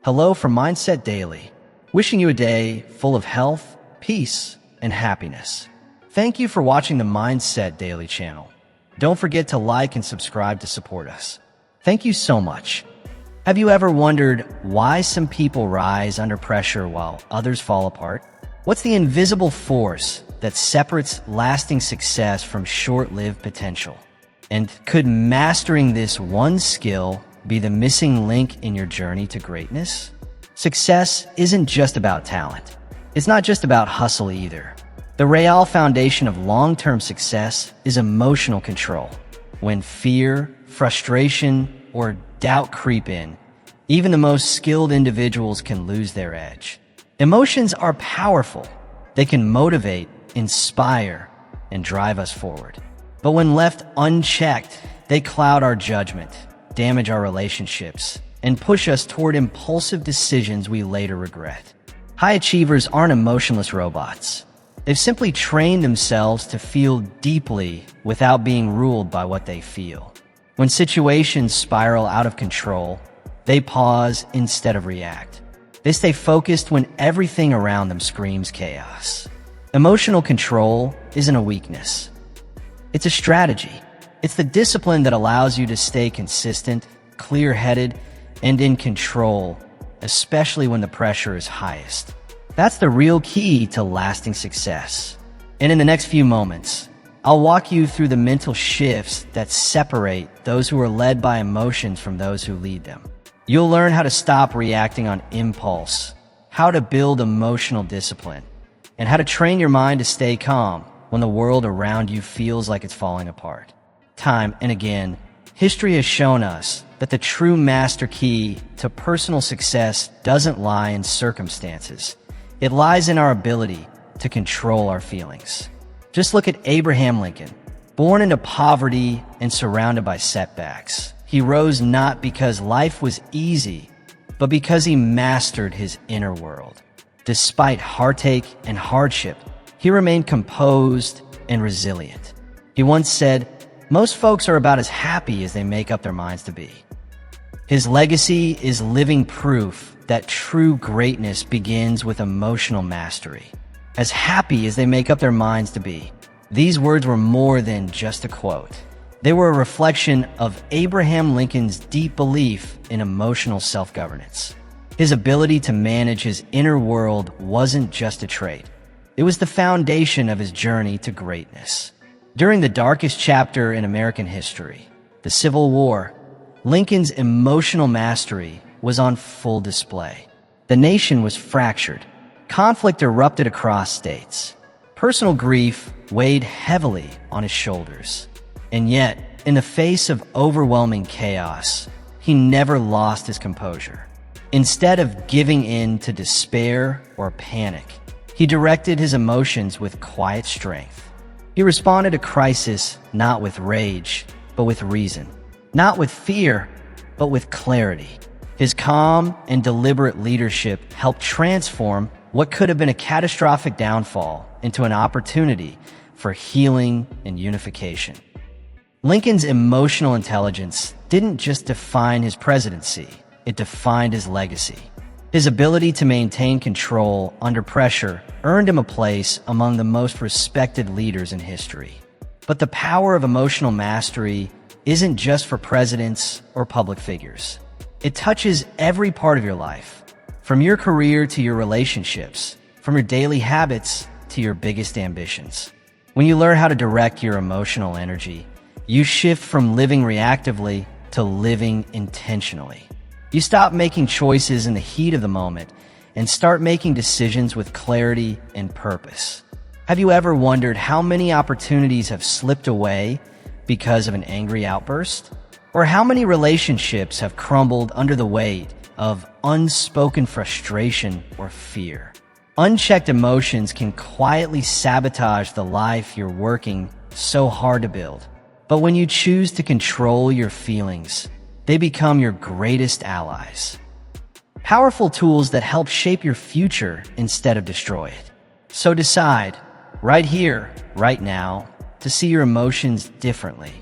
Hello from Mindset Daily, wishing you a day full of health, peace, and happiness. Thank you for watching the Mindset Daily channel. Don't forget to like and subscribe to support us. Thank you so much. Have you ever wondered why some people rise under pressure while others fall apart? What's the invisible force that separates lasting success from short-lived potential? And could mastering this one skill be the missing link in your journey to greatness? Success isn't just about talent. It's not just about hustle either. The real foundation of long-term success is emotional control. When fear, frustration, or doubt creep in, even the most skilled individuals can lose their edge. Emotions are powerful. They can motivate, inspire, and drive us forward. But when left unchecked, they cloud our judgment, damage our relationships, and push us toward impulsive decisions we later regret. High achievers aren't emotionless robots. They've simply trained themselves to feel deeply without being ruled by what they feel. When situations spiral out of control, they pause instead of react. They stay focused when everything around them screams chaos. Emotional control isn't a weakness. It's a strategy. It's the discipline that allows you to stay consistent, clear-headed, and in control, especially when the pressure is highest. That's the real key to lasting success. And in the next few moments, I'll walk you through the mental shifts that separate those who are led by emotions from those who lead them. You'll learn how to stop reacting on impulse, how to build emotional discipline, and how to train your mind to stay calm when the world around you feels like it's falling apart. Time and again, history has shown us that the true master key to personal success doesn't lie in circumstances. It lies in our ability to control our feelings. Just look at Abraham Lincoln. Born into poverty and surrounded by setbacks, he rose not because life was easy, but because he mastered his inner world. Despite heartache and hardship, he remained composed and resilient. He once said, "Most folks are about as happy as they make up their minds to be." His legacy is living proof that true greatness begins with emotional mastery. As happy as they make up their minds to be. These words were more than just a quote. They were a reflection of Abraham Lincoln's deep belief in emotional self-governance. His ability to manage his inner world wasn't just a trait. It was the foundation of his journey to greatness. During the darkest chapter in American history, the Civil War, Lincoln's emotional mastery was on full display. The nation was fractured. Conflict erupted across states. Personal grief weighed heavily on his shoulders. And yet, in the face of overwhelming chaos, he never lost his composure. Instead of giving in to despair or panic, he directed his emotions with quiet strength. He responded to crisis not with rage, but with reason. Not with fear, but with clarity. His calm and deliberate leadership helped transform what could have been a catastrophic downfall into an opportunity for healing and unification. Lincoln's emotional intelligence didn't just define his presidency, it defined his legacy. His ability to maintain control under pressure earned him a place among the most respected leaders in history. But the power of emotional mastery isn't just for presidents or public figures. It touches every part of your life, from your career to your relationships, from your daily habits to your biggest ambitions. When you learn how to direct your emotional energy, you shift from living reactively to living intentionally. You stop making choices in the heat of the moment and start making decisions with clarity and purpose. Have you ever wondered how many opportunities have slipped away because of an angry outburst? Or how many relationships have crumbled under the weight of unspoken frustration or fear? Unchecked emotions can quietly sabotage the life you're working so hard to build. But when you choose to control your feelings, they become your greatest allies. Powerful tools that help shape your future instead of destroy it. So decide, right here, right now, to see your emotions differently.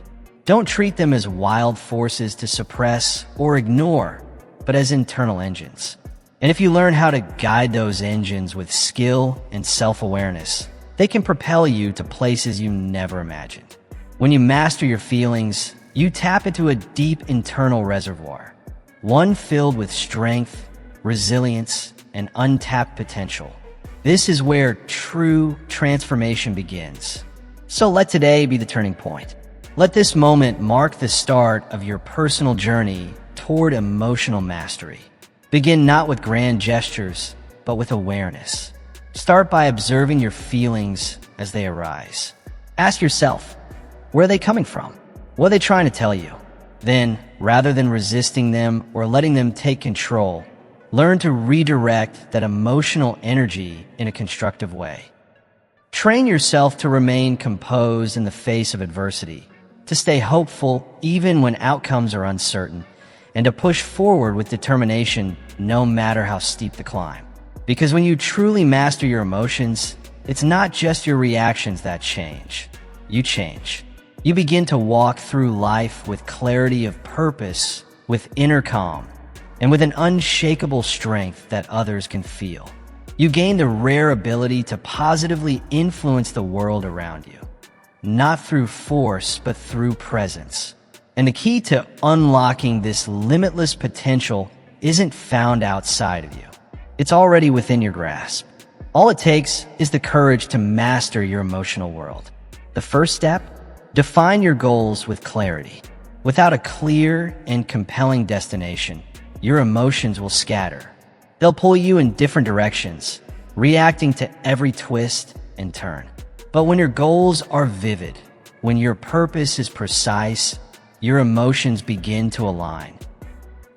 Don't treat them as wild forces to suppress or ignore, but as internal engines. And if you learn how to guide those engines with skill and self-awareness, they can propel you to places you never imagined. When you master your feelings, you tap into a deep internal reservoir, one filled with strength, resilience, and untapped potential. This is where true transformation begins. So let today be the turning point. Let this moment mark the start of your personal journey toward emotional mastery. Begin not with grand gestures, but with awareness. Start by observing your feelings as they arise. Ask yourself, where are they coming from? What are they trying to tell you? Then, rather than resisting them or letting them take control, learn to redirect that emotional energy in a constructive way. Train yourself to remain composed in the face of adversity, to stay hopeful even when outcomes are uncertain, and to push forward with determination no matter how steep the climb. Because when you truly master your emotions, it's not just your reactions that change. You change. You begin to walk through life with clarity of purpose, with inner calm, and with an unshakable strength that others can feel. You gain the rare ability to positively influence the world around you, not through force, but through presence. And the key to unlocking this limitless potential isn't found outside of you. It's already within your grasp. All it takes is the courage to master your emotional world. The first step? Define your goals with clarity. Without a clear and compelling destination, your emotions will scatter. They'll pull you in different directions, reacting to every twist and turn. But when your goals are vivid, when your purpose is precise, your emotions begin to align,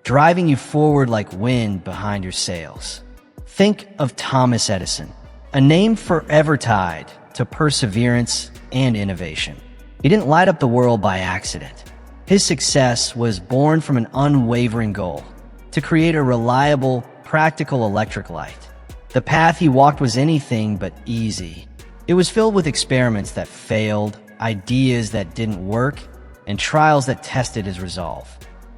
driving you forward like wind behind your sails. Think of Thomas Edison, a name forever tied to perseverance and innovation. He didn't light up the world by accident. His success was born from an unwavering goal to create a reliable, practical electric light. The path he walked was anything but easy. It was filled with experiments that failed, ideas that didn't work, and trials that tested his resolve.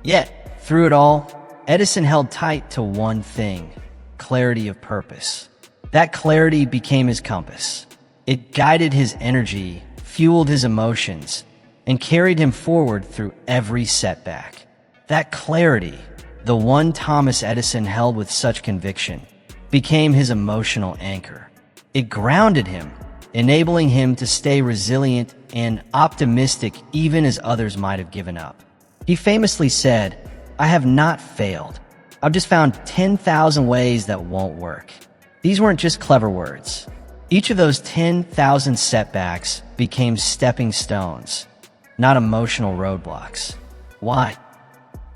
Yet, through it all, Edison held tight to one thing: clarity of purpose. That clarity became his compass. It guided his energy, fueled his emotions, and carried him forward through every setback. That clarity, the one Thomas Edison held with such conviction, became his emotional anchor. It grounded him, enabling him to stay resilient and optimistic even as others might have given up. He famously said, "I have not failed. I've just found 10,000 ways that won't work." These weren't just clever words. Each of those 10,000 setbacks became stepping stones, not emotional roadblocks. Why?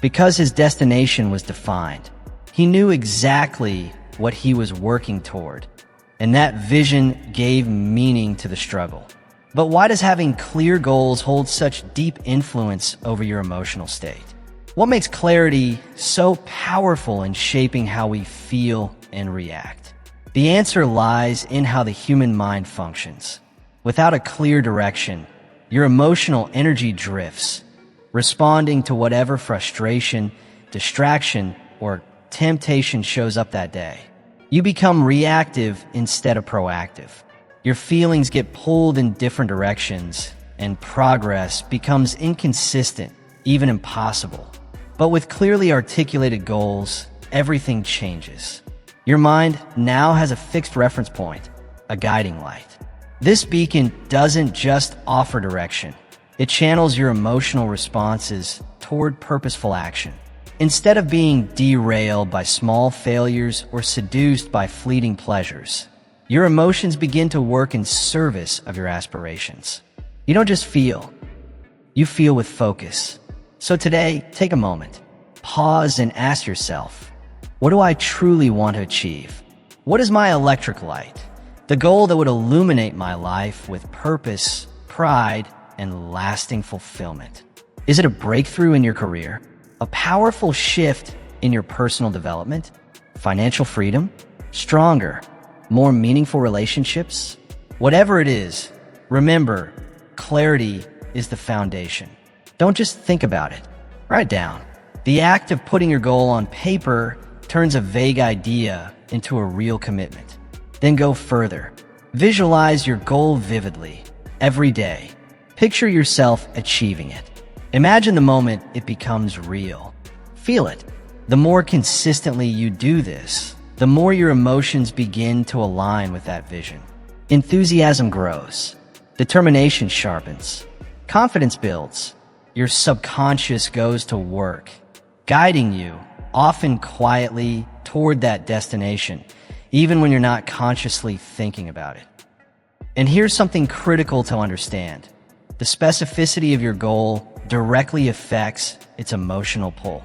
Because his destination was defined. He knew exactly what he was working toward, and that vision gave meaning to the struggle. But why does having clear goals hold such deep influence over your emotional state? What makes clarity so powerful in shaping how we feel and react? The answer lies in how the human mind functions. Without a clear direction, your emotional energy drifts, responding to whatever frustration, distraction, or temptation shows up that day. You become reactive instead of proactive. Your feelings get pulled in different directions, and progress becomes inconsistent, even impossible. But with clearly articulated goals, everything changes. Your mind now has a fixed reference point, a guiding light. This beacon doesn't just offer direction. It channels your emotional responses toward purposeful action. Instead of being derailed by small failures or seduced by fleeting pleasures, your emotions begin to work in service of your aspirations. You don't just feel, you feel with focus. So today, take a moment, pause and ask yourself, what do I truly want to achieve? What is my electric light? The goal that would illuminate my life with purpose, pride, and lasting fulfillment. Is it a breakthrough in your career? A powerful shift in your personal development? Financial freedom? Stronger, more meaningful relationships? Whatever it is, remember, clarity is the foundation. Don't just think about it. Write it down. The act of putting your goal on paper turns a vague idea into a real commitment. Then go further. Visualize your goal vividly, every day. Picture yourself achieving it. Imagine the moment it becomes real. Feel it. The more consistently you do this, the more your emotions begin to align with that vision. Enthusiasm grows. Determination sharpens. Confidence builds. Your subconscious goes to work, guiding you, often quietly, toward that destination, even when you're not consciously thinking about it. And here's something critical to understand. The specificity of your goal directly affects its emotional pull.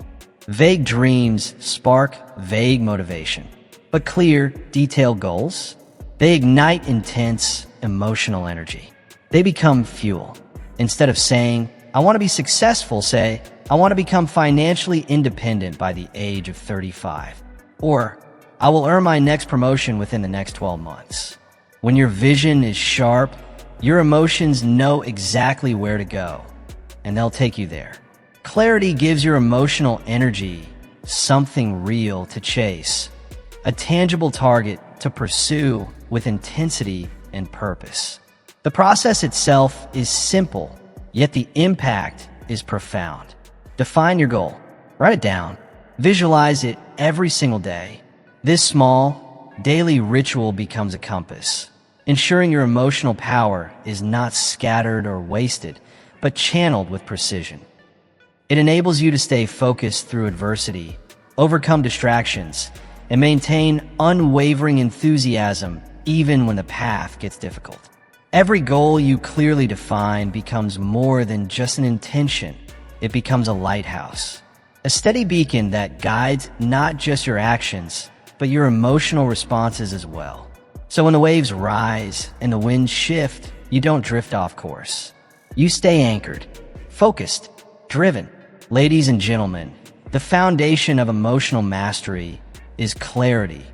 Vague dreams spark vague motivation, but clear, detailed goals, they ignite intense emotional energy. They become fuel. Instead of saying, I want to be successful, say, I want to become financially independent by the age of 35. Or, I will earn my next promotion within the next 12 months. When your vision is sharp, your emotions know exactly where to go, and they'll take you there. Clarity gives your emotional energy something real to chase, a tangible target to pursue with intensity and purpose. The process itself is simple, yet the impact is profound. Define your goal. Write it down. Visualize it every single day. This small, daily ritual becomes a compass, ensuring your emotional power is not scattered or wasted, but channeled with precision. It enables you to stay focused through adversity, overcome distractions, and maintain unwavering enthusiasm even when the path gets difficult. Every goal you clearly define becomes more than just an intention. It becomes a lighthouse, a steady beacon that guides not just your actions, but your emotional responses as well. So when the waves rise and the winds shift, you don't drift off course. You stay anchored, focused, driven. Ladies and gentlemen, the foundation of emotional mastery is clarity.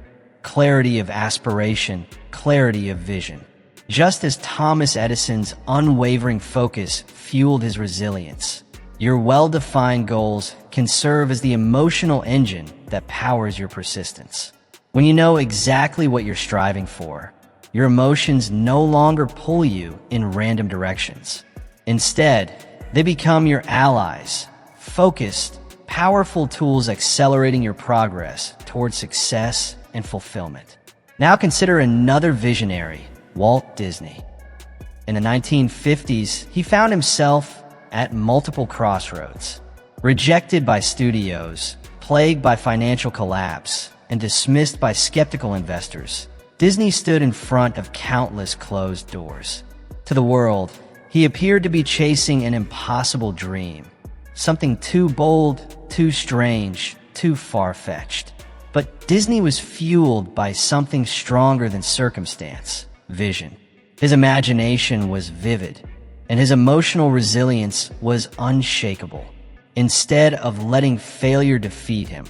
Clarity of aspiration, clarity of vision. Just as Thomas Edison's unwavering focus fueled his resilience, your well-defined goals can serve as the emotional engine that powers your persistence. When you know exactly what you're striving for, your emotions no longer pull you in random directions. Instead, they become your allies, focused, powerful tools accelerating your progress towards success and fulfillment. Now consider another visionary, Walt Disney. In the 1950s, he found himself at multiple crossroads. Rejected by studios, plagued by financial collapse, and dismissed by skeptical investors, Disney stood in front of countless closed doors. To the world, he appeared to be chasing an impossible dream, something too bold, too strange, too far-fetched. But Disney was fueled by something stronger than circumstance, vision. His imagination was vivid, and his emotional resilience was unshakable. Instead of letting failure defeat him,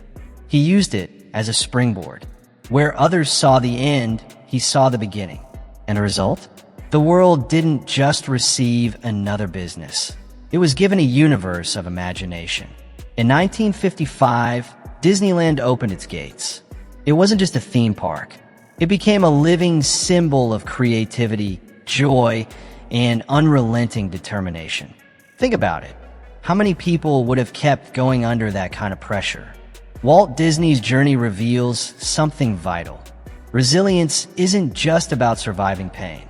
he used it as a springboard. Where others saw the end, he saw the beginning. And a result? The world didn't just receive another business. It was given a universe of imagination. In 1955, Disneyland opened its gates. It wasn't just a theme park. It became a living symbol of creativity, joy, and unrelenting determination. Think about it. How many people would have kept going under that kind of pressure? Walt Disney's journey reveals something vital. Resilience isn't just about surviving pain.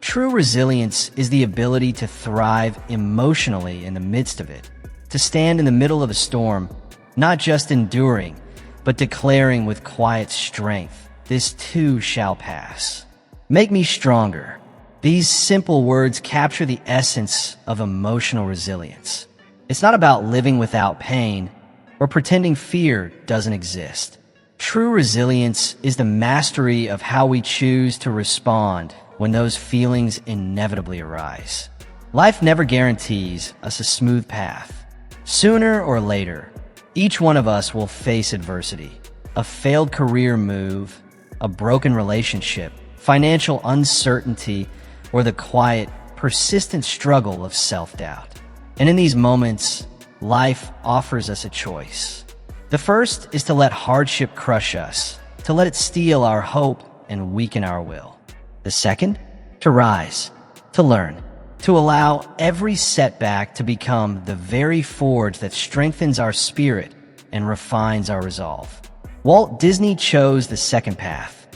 True resilience is the ability to thrive emotionally in the midst of it, to stand in the middle of a storm, not just enduring, but declaring with quiet strength, "This too shall pass." Make me stronger. These simple words capture the essence of emotional resilience. It's not about living without pain or pretending fear doesn't exist. True resilience is the mastery of how we choose to respond when those feelings inevitably arise. Life never guarantees us a smooth path. Sooner or later, each one of us will face adversity. A failed career move, a broken relationship, financial uncertainty, or the quiet, persistent struggle of self-doubt. And in these moments, life offers us a choice. The first is to let hardship crush us, to let it steal our hope and weaken our will. The second, to rise, to learn, to allow every setback to become the very forge that strengthens our spirit and refines our resolve. Walt Disney chose the second path.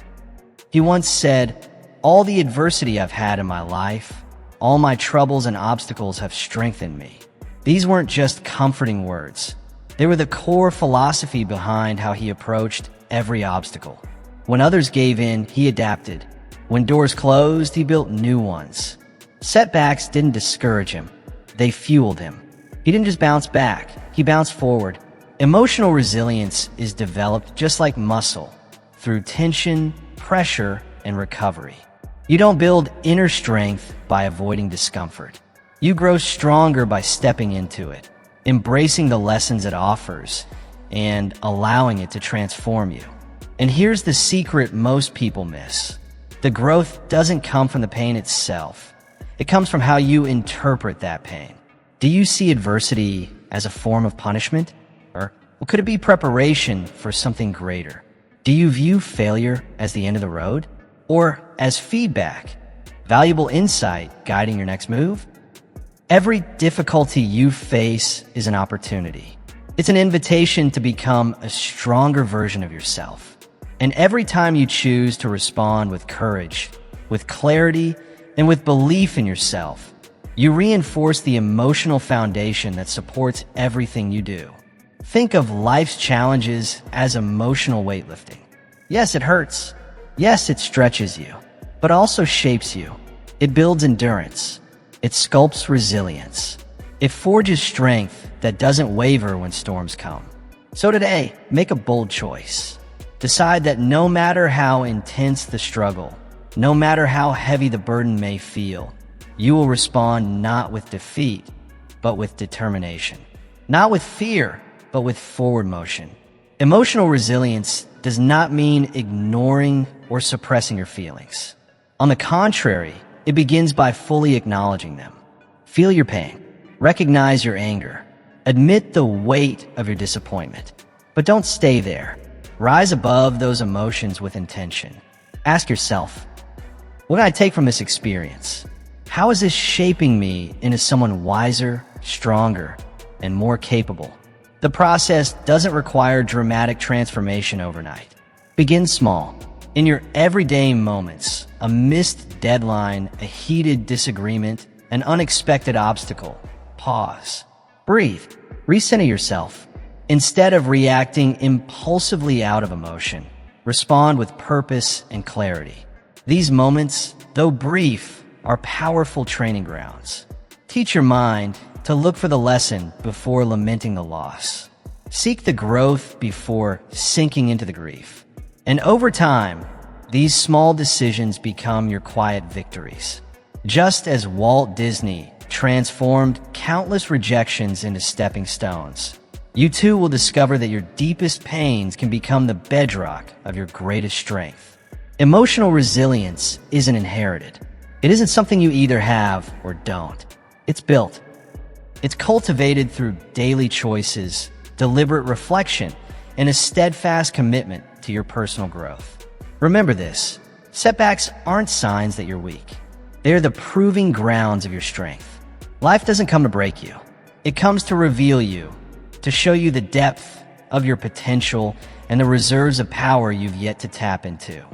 He once said, "All the adversity I've had in my life, all my troubles and obstacles have strengthened me." These weren't just comforting words. They were the core philosophy behind how he approached every obstacle. When others gave in, he adapted. When doors closed, he built new ones. Setbacks didn't discourage him. They fueled him. He didn't just bounce back. He bounced forward. Emotional resilience is developed just like muscle, through tension, pressure, and recovery. You don't build inner strength by avoiding discomfort. You grow stronger by stepping into it, embracing the lessons it offers, and allowing it to transform you. And here's the secret most people miss. The growth doesn't come from the pain itself. It comes from how you interpret that pain. Do you see adversity as a form of punishment? Or could it be preparation for something greater? Do you view failure as the end of the road? Or as feedback, valuable insight guiding your next move? Every difficulty you face is an opportunity. It's an invitation to become a stronger version of yourself. And every time you choose to respond with courage, with clarity, and with belief in yourself, you reinforce the emotional foundation that supports everything you do. Think of life's challenges as emotional weightlifting. Yes, it hurts. Yes, it stretches you, but also shapes you. It builds endurance. It sculpts resilience. It forges strength that doesn't waver when storms come. So today, make a bold choice. Decide that no matter how intense the struggle, no matter how heavy the burden may feel, you will respond not with defeat, but with determination. Not with fear, but with forward motion. Emotional resilience does not mean ignoring or suppressing your feelings. On the contrary, it begins by fully acknowledging them. Feel your pain. Recognize your anger. Admit the weight of your disappointment. But don't stay there. Rise above those emotions with intention. Ask yourself, what can I take from this experience? How is this shaping me into someone wiser, stronger, and more capable? The process doesn't require dramatic transformation overnight. Begin small. In your everyday moments, a missed deadline, a heated disagreement, an unexpected obstacle, pause. Breathe. Recenter yourself. Instead of reacting impulsively out of emotion, respond with purpose and clarity. These moments, though brief, are powerful training grounds. Teach your mind to look for the lesson before lamenting the loss. Seek the growth before sinking into the grief. And over time, these small decisions become your quiet victories. Just as Walt Disney transformed countless rejections into stepping stones, you too will discover that your deepest pains can become the bedrock of your greatest strength. Emotional resilience isn't inherited. It isn't something you either have or don't. It's built. It's cultivated through daily choices, deliberate reflection, and a steadfast commitment to your personal growth. Remember this, setbacks aren't signs that you're weak. They are the proving grounds of your strength. Life doesn't come to break you. It comes to reveal you, to show you the depth of your potential and the reserves of power you've yet to tap into.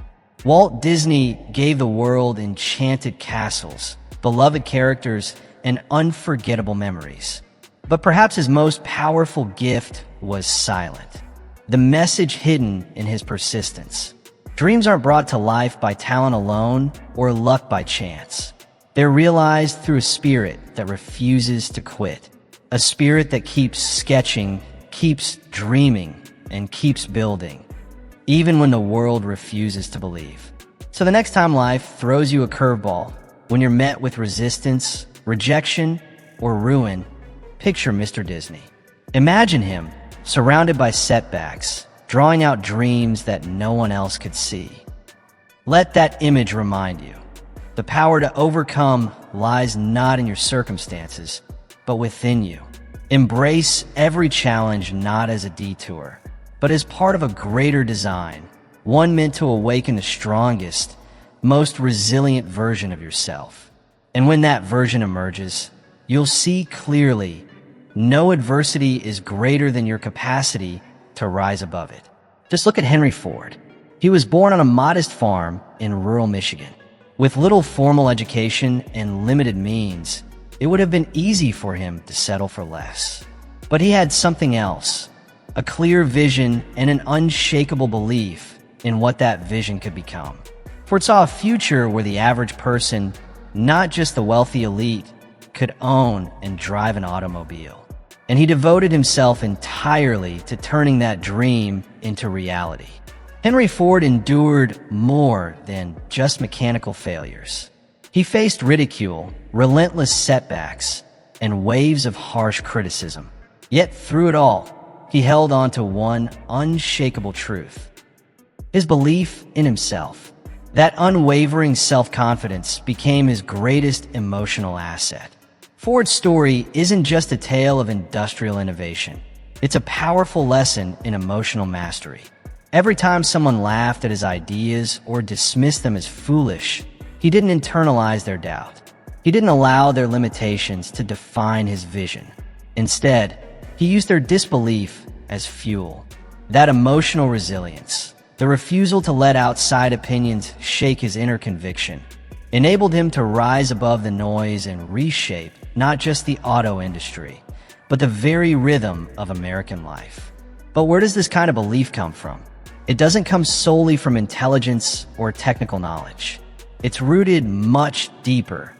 Walt Disney gave the world enchanted castles, beloved characters, and unforgettable memories. But perhaps his most powerful gift was silent. The message hidden in his persistence. Dreams aren't brought to life by talent alone or luck by chance. They're realized through a spirit that refuses to quit. A spirit that keeps sketching, keeps dreaming, and keeps building, even when the world refuses to believe. So the next time life throws you a curveball, when you're met with resistance, rejection, or ruin, picture Mr. Disney. Imagine him surrounded by setbacks, drawing out dreams that no one else could see. Let that image remind you. The power to overcome lies not in your circumstances, but within you. Embrace every challenge not as a detour, but as part of a greater design, one meant to awaken the strongest, most resilient version of yourself. And when that version emerges, you'll see clearly no adversity is greater than your capacity to rise above it. Just look at Henry Ford. He was born on a modest farm in rural Michigan. With little formal education and limited means, it would have been easy for him to settle for less. But he had something else, a clear vision and an unshakable belief in what that vision could become. Ford saw a future where the average person, not just the wealthy elite, could own and drive an automobile. And he devoted himself entirely to turning that dream into reality. Henry Ford endured more than just mechanical failures. He faced ridicule, relentless setbacks, and waves of harsh criticism. Yet through it all, he held on to one unshakable truth: his belief in himself. That unwavering self-confidence became his greatest emotional asset. Ford's story isn't just a tale of industrial innovation. It's a powerful lesson in emotional mastery. Every time someone laughed at his ideas or dismissed them as foolish, he didn't internalize their doubt. He didn't allow their limitations to define his vision. Instead, he used their disbelief as fuel. That emotional resilience, the refusal to let outside opinions shake his inner conviction, enabled him to rise above the noise and reshape not just the auto industry, but the very rhythm of American life. But where does this kind of belief come from? It doesn't come solely from intelligence or technical knowledge. It's rooted much deeper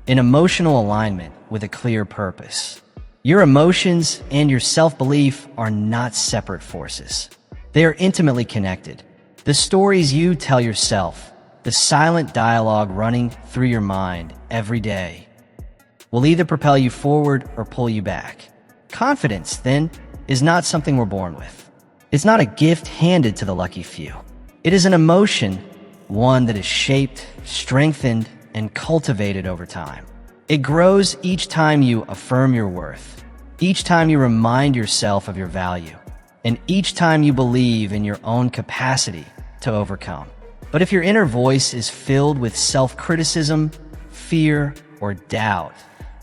in emotional alignment with a clear purpose. Your emotions and your self-belief are not separate forces. They are intimately connected. The stories you tell yourself, the silent dialogue running through your mind every day, will either propel you forward or pull you back. Confidence, then, is not something we're born with. It's not a gift handed to the lucky few. It is an emotion, one that is shaped, strengthened, and cultivated over time. It grows each time you affirm your worth, each time you remind yourself of your value, and each time you believe in your own capacity to overcome. But if your inner voice is filled with self-criticism, fear, or doubt,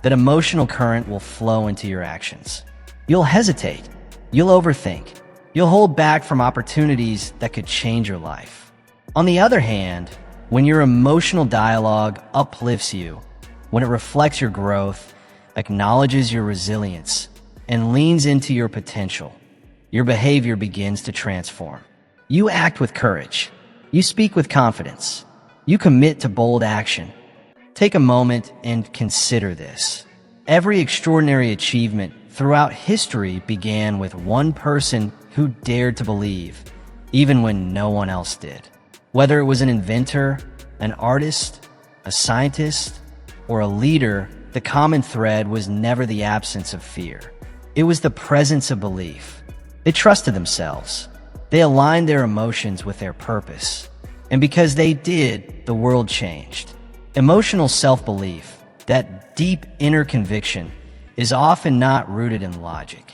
that emotional current will flow into your actions. You'll hesitate. You'll overthink. You'll hold back from opportunities that could change your life. On the other hand, when your emotional dialogue uplifts you, when it reflects your growth, acknowledges your resilience, and leans into your potential, your behavior begins to transform. You act with courage. You speak with confidence. You commit to bold action. Take a moment and consider this. Every extraordinary achievement throughout history began with one person who dared to believe, even when no one else did. Whether it was an inventor, an artist, a scientist, or a leader, the common thread was never the absence of fear. It was the presence of belief. They trusted themselves. They aligned their emotions with their purpose. And because they did, the world changed. Emotional self-belief, that deep inner conviction, is often not rooted in logic.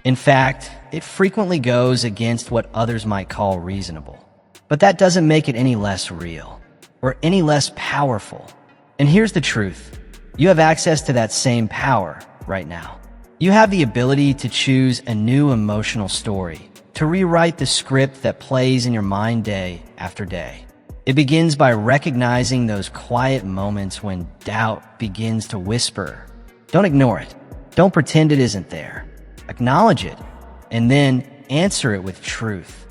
In fact, it frequently goes against what others might call reasonable. But that doesn't make it any less real or any less powerful. And here's the truth. You have access to that same power right now. You have the ability to choose a new emotional story, to rewrite the script that plays in your mind day after day. It begins by recognizing those quiet moments when doubt begins to whisper. Don't ignore it. Don't pretend it isn't there. Acknowledge it, and then answer it with truth.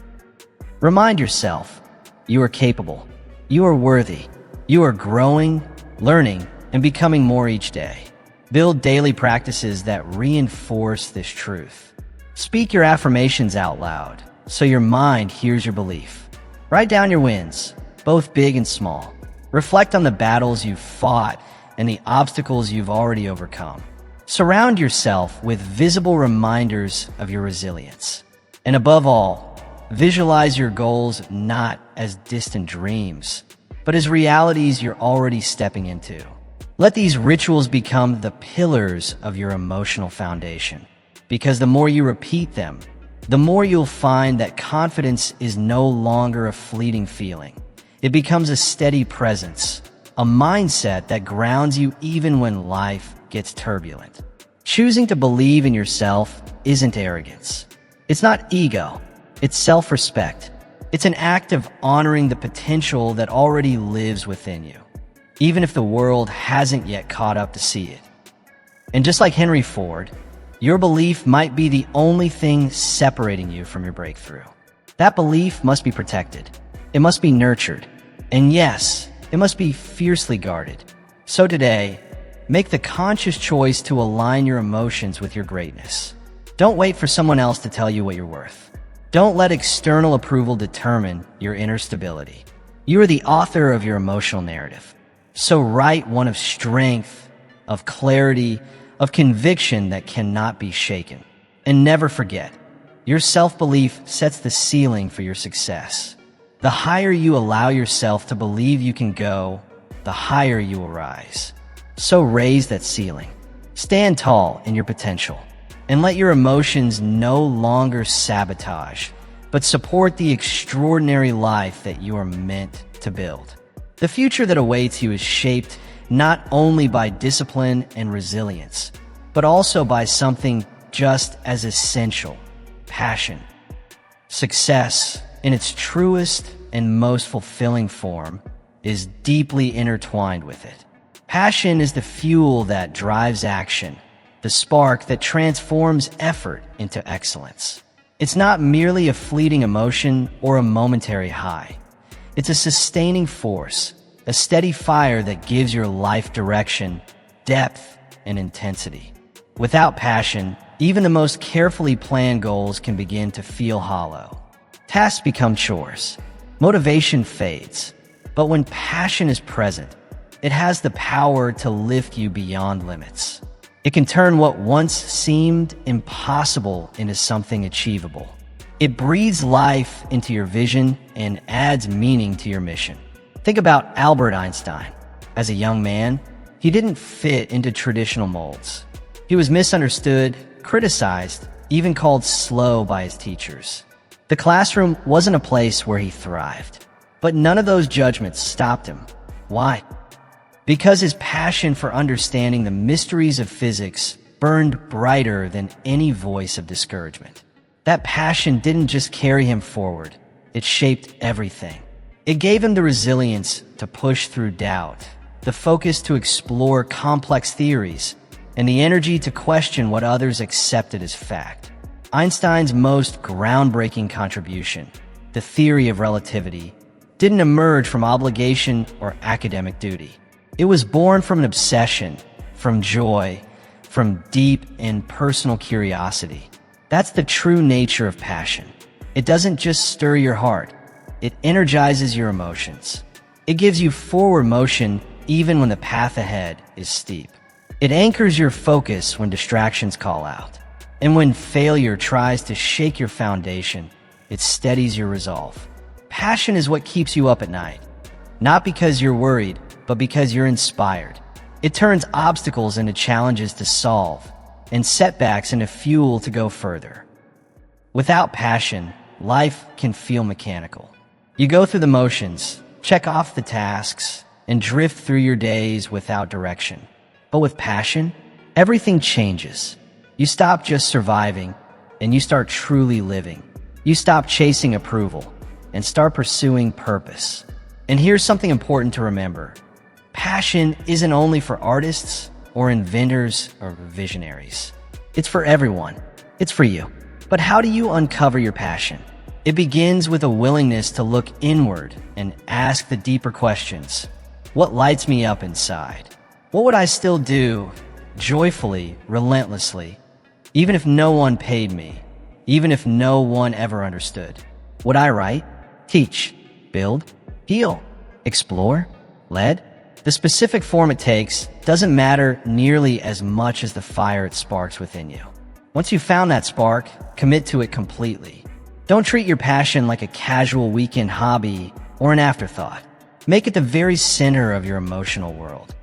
Remind yourself, you are capable, you are worthy, you are growing, learning, and becoming more each day. Build daily practices that reinforce this truth. Speak your affirmations out loud so your mind hears your belief. Write down your wins, both big and small. Reflect on the battles you've fought and the obstacles you've already overcome. Surround yourself with visible reminders of your resilience. And above all, visualize your goals not as distant dreams, but as realities you're already stepping into. Let these rituals become the pillars of your emotional foundation, because the more you repeat them, the more you'll find that confidence is no longer a fleeting feeling. It becomes a steady presence, a mindset that grounds you even when life gets turbulent. Choosing to believe in yourself isn't arrogance. It's not ego. It's self-respect. It's an act of honoring the potential that already lives within you, even if the world hasn't yet caught up to see it. And just like Henry Ford, your belief might be the only thing separating you from your breakthrough. That belief must be protected. It must be nurtured. And yes, it must be fiercely guarded. So today, make the conscious choice to align your emotions with your greatness. Don't wait for someone else to tell you what you're worth. Don't let external approval determine your inner stability. You are the author of your emotional narrative. So write one of strength, of clarity, of conviction that cannot be shaken. And never forget, your self-belief sets the ceiling for your success. The higher you allow yourself to believe you can go, the higher you will rise. So raise that ceiling. Stand tall in your potential. And let your emotions no longer sabotage, but support the extraordinary life that you are meant to build. The future that awaits you is shaped not only by discipline and resilience, but also by something just as essential: passion. Success, in its truest and most fulfilling form, is deeply intertwined with it. Passion is the fuel that drives action, the spark that transforms effort into excellence. It's not merely a fleeting emotion or a momentary high. It's a sustaining force, a steady fire that gives your life direction, depth, and intensity. Without passion, even the most carefully planned goals can begin to feel hollow. Tasks become chores. Motivation fades. But when passion is present, it has the power to lift you beyond limits. It can turn what once seemed impossible into something achievable. It breathes life into your vision and adds meaning to your mission. Think about Albert Einstein. As a young man, he didn't fit into traditional molds. He was misunderstood, criticized, even called slow by his teachers. The classroom wasn't a place where he thrived. But none of those judgments stopped him. Why? Because his passion for understanding the mysteries of physics burned brighter than any voice of discouragement. That passion didn't just carry him forward, it shaped everything. It gave him the resilience to push through doubt, the focus to explore complex theories, and the energy to question what others accepted as fact. Einstein's most groundbreaking contribution, the theory of relativity, didn't emerge from obligation or academic duty. It was born from an obsession, from joy, from deep and personal curiosity. That's the true nature of passion. It doesn't just stir your heart, it energizes your emotions. It gives you forward motion even when the path ahead is steep. It anchors your focus when distractions call out. And when failure tries to shake your foundation, it steadies your resolve. Passion is what keeps you up at night. Not because you're worried, but because you're inspired. It turns obstacles into challenges to solve, and setbacks into fuel to go further. Without passion, life can feel mechanical. You go through the motions, check off the tasks, and drift through your days without direction. But with passion, everything changes. You stop just surviving, and you start truly living. You stop chasing approval, and start pursuing purpose. And here's something important to remember. Passion isn't only for artists or inventors or visionaries. It's for everyone. It's for you. But how do you uncover your passion? It begins with a willingness to look inward and ask the deeper questions. What lights me up inside? What would I still do joyfully, relentlessly, even if no one paid me, even if no one ever understood? Would I write, teach, build, heal, explore, lead? The specific form it takes doesn't matter nearly as much as the fire it sparks within you. Once you've found that spark, commit to it completely. Don't treat your passion like a casual weekend hobby or an afterthought. Make it the very center of your emotional world.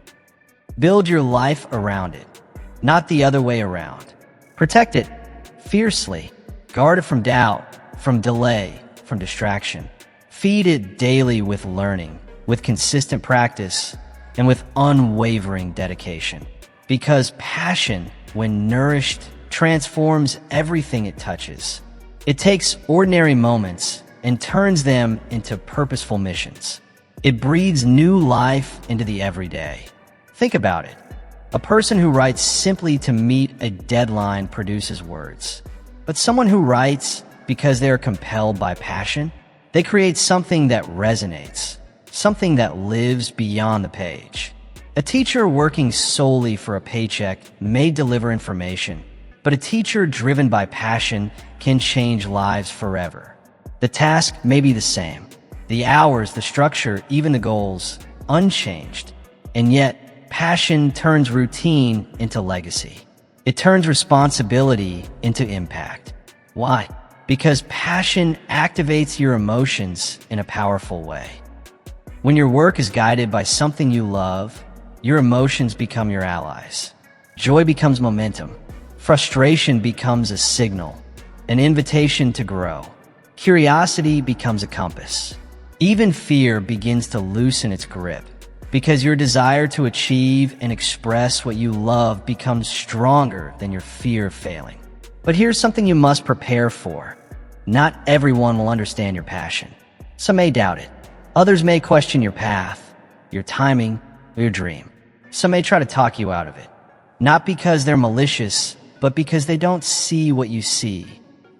Build your life around it, not the other way around. Protect it fiercely. Guard it from doubt, from delay, from distraction. Feed it daily with learning, with consistent practice, and with unwavering dedication. Because passion, when nourished, transforms everything it touches. It takes ordinary moments and turns them into purposeful missions. It breathes new life into the everyday. Think about it. A person who writes simply to meet a deadline produces words. But someone who writes because they are compelled by passion, they create something that resonates, something that lives beyond the page. A teacher working solely for a paycheck may deliver information, but a teacher driven by passion can change lives forever. The task may be the same, the hours, the structure, even the goals, unchanged. And yet, passion turns routine into legacy. It turns responsibility into impact. Why? Because passion activates your emotions in a powerful way. When your work is guided by something you love, your emotions become your allies. Joy becomes momentum. Frustration becomes a signal, an invitation to grow. Curiosity becomes a compass. Even fear begins to loosen its grip, because your desire to achieve and express what you love becomes stronger than your fear of failing. But here's something you must prepare for. Not everyone will understand your passion. Some may doubt it. Others may question your path, your timing, or your dream. Some may try to talk you out of it. Not because they're malicious, but because they don't see what you see.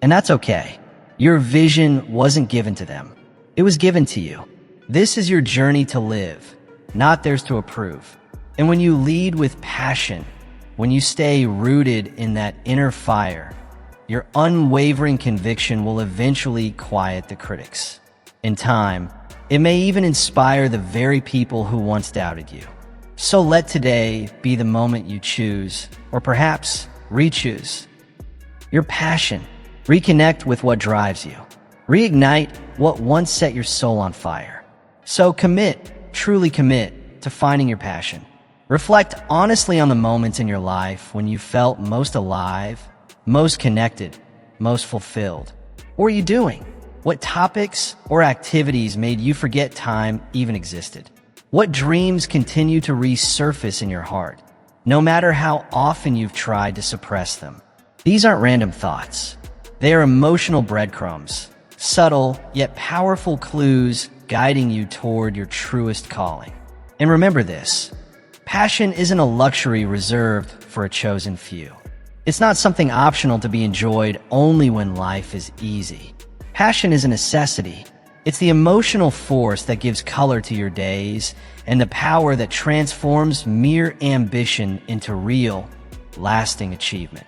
And that's okay. Your vision wasn't given to them. It was given to you. This is your journey to live, not theirs to approve. And when you lead with passion, when you stay rooted in that inner fire, your unwavering conviction will eventually quiet the critics. In time, it may even inspire the very people who once doubted you. So let today be the moment you choose, or perhaps re-choose your passion. Reconnect with what drives you. Reignite what once set your soul on fire. So commit, truly commit to finding your passion. Reflect honestly on the moments in your life when you felt most alive, most connected, most fulfilled. What were you doing? What topics or activities made you forget time even existed? What dreams continue to resurface in your heart, no matter how often you've tried to suppress them? These aren't random thoughts. They are emotional breadcrumbs, subtle yet powerful clues guiding you toward your truest calling. And remember this, passion isn't a luxury reserved for a chosen few. It's not something optional to be enjoyed only when life is easy. Passion is a necessity. It's the emotional force that gives color to your days and the power that transforms mere ambition into real, lasting achievement.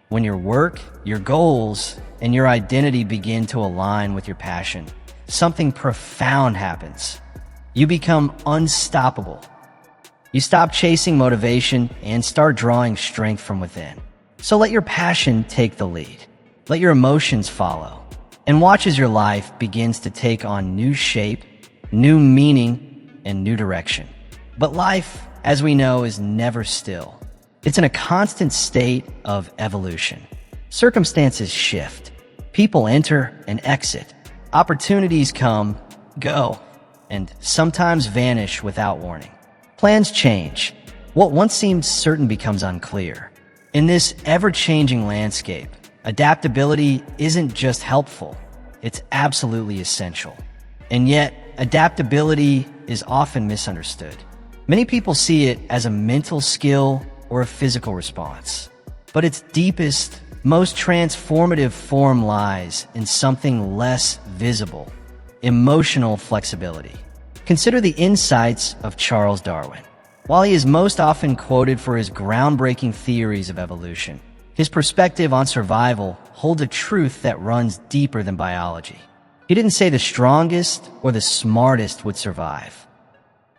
When your work, your goals, and your identity begin to align with your passion, something profound happens. You become unstoppable. You stop chasing motivation and start drawing strength from within. So let your passion take the lead. Let your emotions follow. And watch as your life begins to take on new shape, new meaning, and new direction. But life, as we know, is never still. It's in a constant state of evolution. Circumstances shift. People enter and exit. Opportunities come, go, and sometimes vanish without warning. Plans change. What once seemed certain becomes unclear. In this ever-changing landscape, adaptability isn't just helpful, it's absolutely essential. And yet, adaptability is often misunderstood. Many people see it as a mental skill or a physical response. But its deepest, most transformative form lies in something less visible: emotional flexibility. Consider the insights of Charles Darwin. While he is most often quoted for his groundbreaking theories of evolution, his perspective on survival holds a truth that runs deeper than biology. He didn't say the strongest or the smartest would survive.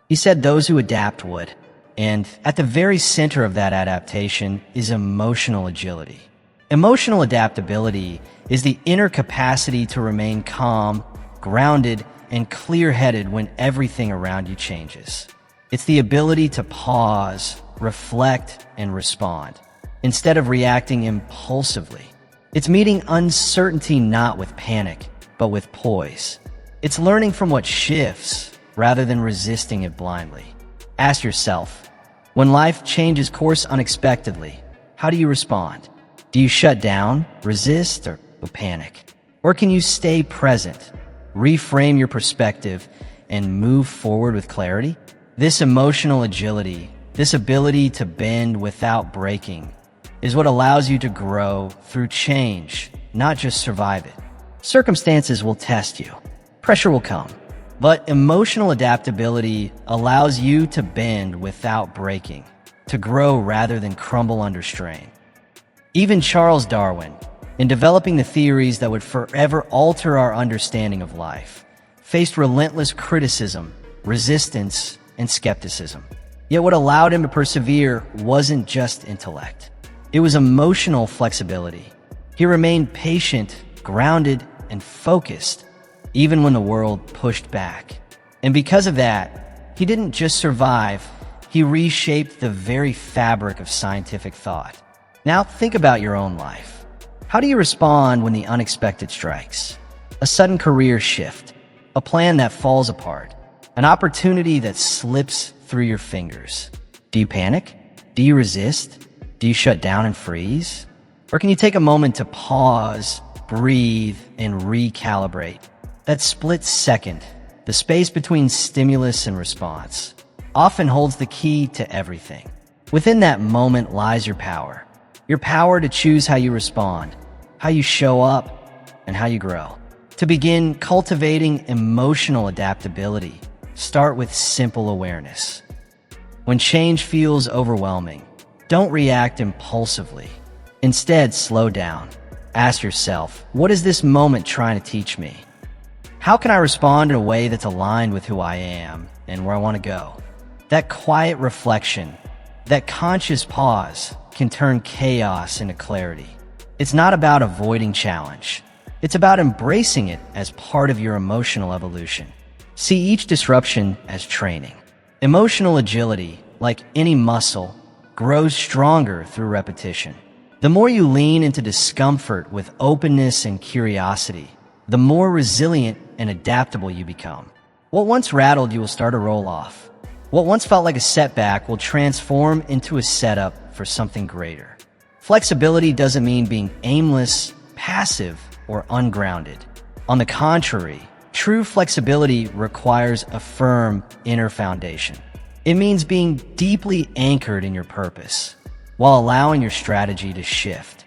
He said those who adapt would. And at the very center of that adaptation is emotional agility. Emotional adaptability is the inner capacity to remain calm, grounded, and clear-headed when everything around you changes. It's the ability to pause, reflect, and respond, instead of reacting impulsively. It's meeting uncertainty not with panic, but with poise. It's learning from what shifts rather than resisting it blindly. Ask yourself, when life changes course unexpectedly, how do you respond? Do you shut down, resist, or panic? Or can you stay present, reframe your perspective, and move forward with clarity? This emotional agility, this ability to bend without breaking, is what allows you to grow through change, not just survive it. Circumstances will test you. Pressure will come. But emotional adaptability allows you to bend without breaking, to grow rather than crumble under strain. Even Charles Darwin, in developing the theories that would forever alter our understanding of life, faced relentless criticism, resistance, and skepticism. Yet what allowed him to persevere wasn't just intellect. It was emotional flexibility. He remained patient, grounded, and focused, even when the world pushed back. And because of that, he didn't just survive, he reshaped the very fabric of scientific thought. Now think about your own life. How do you respond when the unexpected strikes? A sudden career shift, a plan that falls apart, an opportunity that slips through your fingers. Do you panic? Do you resist? Do you shut down and freeze? Or can you take a moment to pause, breathe, and recalibrate? That split second, the space between stimulus and response, often holds the key to everything. Within that moment lies your power to choose how you respond, how you show up, and how you grow. To begin cultivating emotional adaptability, start with simple awareness. When change feels overwhelming, don't react impulsively. Instead, slow down. Ask yourself, what is this moment trying to teach me? How can I respond in a way that's aligned with who I am and where I want to go? That quiet reflection, that conscious pause, can turn chaos into clarity. It's not about avoiding challenge. It's about embracing it as part of your emotional evolution. See each disruption as training. Emotional agility, like any muscle, grows stronger through repetition. The more you lean into discomfort with openness and curiosity, the more resilient and adaptable you become. What once rattled you will start to roll off. What once felt like a setback will transform into a setup for something greater. Flexibility doesn't mean being aimless, passive, or ungrounded. On the contrary, true flexibility requires a firm inner foundation. It means being deeply anchored in your purpose, while allowing your strategy to shift.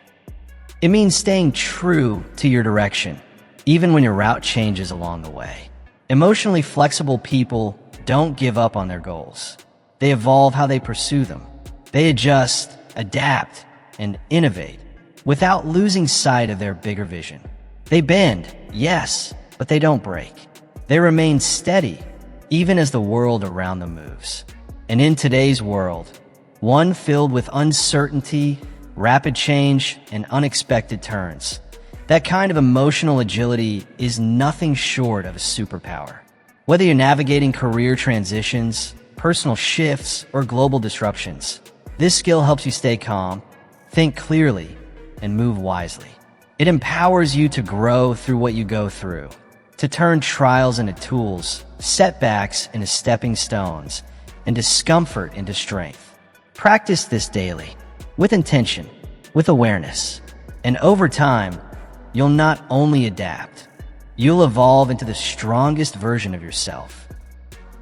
It means staying true to your direction, even when your route changes along the way. Emotionally flexible people don't give up on their goals. They evolve how they pursue them. They adjust, adapt, and innovate without losing sight of their bigger vision. They bend, yes, but they don't break. They remain steady, even as the world around them moves. And in today's world, one filled with uncertainty, rapid change, and unexpected turns, that kind of emotional agility is nothing short of a superpower. Whether you're navigating career transitions, personal shifts, or global disruptions, this skill helps you stay calm, think clearly, and move wisely. It empowers you to grow through what you go through, to turn trials into tools, setbacks into stepping stones, and discomfort into strength. Practice this daily, with intention, with awareness, and over time, you'll not only adapt, you'll evolve into the strongest version of yourself.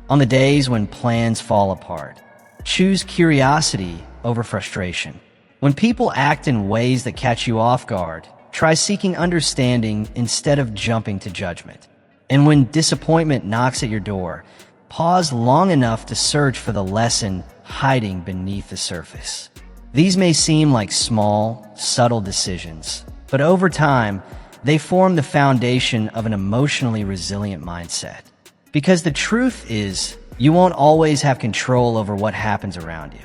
On the days when plans fall apart, choose curiosity over frustration. When people act in ways that catch you off guard, try seeking understanding instead of jumping to judgment. And when disappointment knocks at your door, pause long enough to search for the lesson hiding beneath the surface. These may seem like small, subtle decisions, but over time, they form the foundation of an emotionally resilient mindset. Because the truth is, you won't always have control over what happens around you.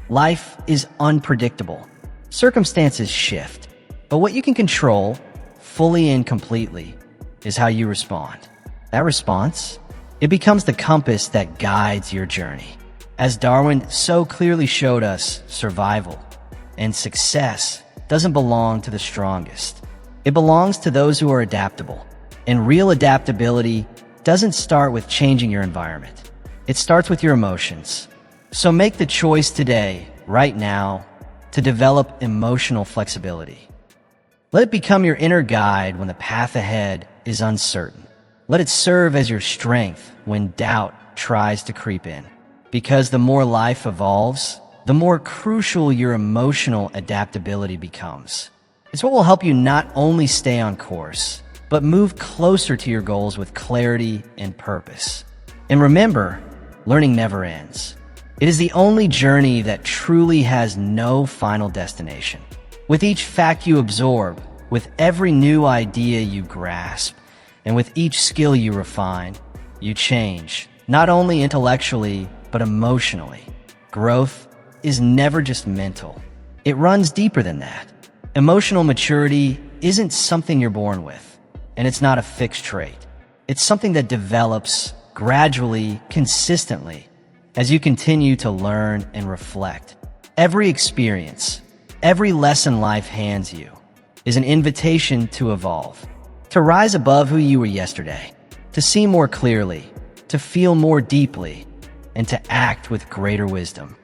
Life is unpredictable. Circumstances shift. But what you can control, fully and completely, is how you respond. That response, it becomes the compass that guides your journey. As Darwin so clearly showed us, survival and success doesn't belong to the strongest. It belongs to those who are adaptable. And real adaptability doesn't start with changing your environment. It starts with your emotions. So make the choice today, right now, to develop emotional flexibility. Let it become your inner guide when the path ahead is uncertain. Let it serve as your strength when doubt tries to creep in. Because the more life evolves, the more crucial your emotional adaptability becomes. It's what will help you not only stay on course, but move closer to your goals with clarity and purpose. And remember, learning never ends. It is the only journey that truly has no final destination. With each fact you absorb, with every new idea you grasp, and with each skill you refine, you change, not only intellectually, but emotionally. Growth is never just mental. It runs deeper than that. Emotional maturity isn't something you're born with, and it's not a fixed trait. It's something that develops gradually, consistently, as you continue to learn and reflect. Every experience, every lesson life hands you, is an invitation to evolve, to rise above who you were yesterday, to see more clearly, to feel more deeply, and to act with greater wisdom.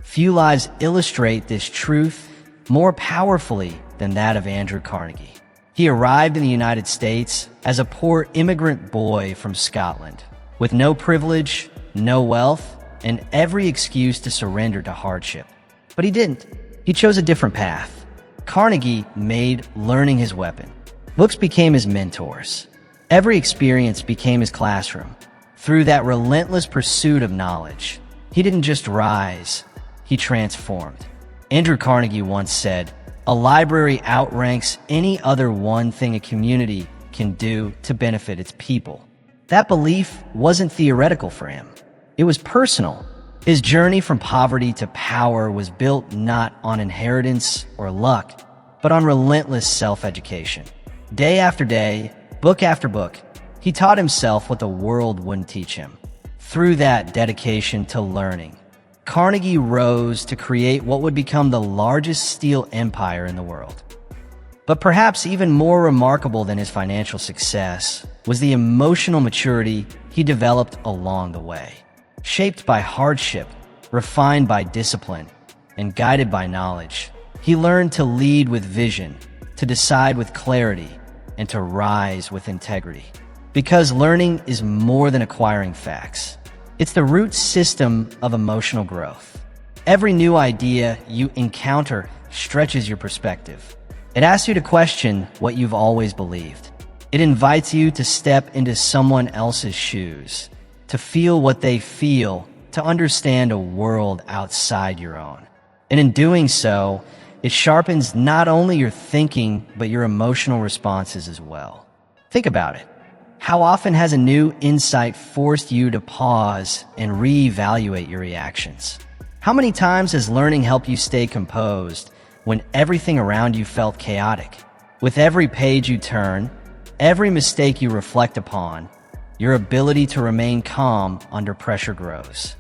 Few lives illustrate this truth more powerfully than that of Andrew Carnegie. He arrived in the United States as a poor immigrant boy from Scotland, with no privilege, no wealth, and every excuse to surrender to hardship. But he didn't. He chose a different path. Carnegie made learning his weapon. Books became his mentors. Every experience became his classroom. Through that relentless pursuit of knowledge, he didn't just rise, he transformed. Andrew Carnegie once said, "A library outranks any other one thing a community can do to benefit its people." That belief wasn't theoretical for him. It was personal. His journey from poverty to power was built not on inheritance or luck, but on relentless self-education. Day after day, book after book, he taught himself what the world wouldn't teach him. Through that dedication to learning, Carnegie rose to create what would become the largest steel empire in the world. But perhaps even more remarkable than his financial success was the emotional maturity he developed along the way. Shaped by hardship, refined by discipline, and guided by knowledge, he learned to lead with vision, to decide with clarity, and to rise with integrity. Because learning is more than acquiring facts. It's the root system of emotional growth. Every new idea you encounter stretches your perspective. It asks you to question what you've always believed. It invites you to step into someone else's shoes, to feel what they feel, to understand a world outside your own. And in doing so, it sharpens not only your thinking, but your emotional responses as well. Think about it. How often has a new insight forced you to pause and reevaluate your reactions? How many times has learning helped you stay composed when everything around you felt chaotic? With every page you turn, every mistake you reflect upon, your ability to remain calm under pressure grows.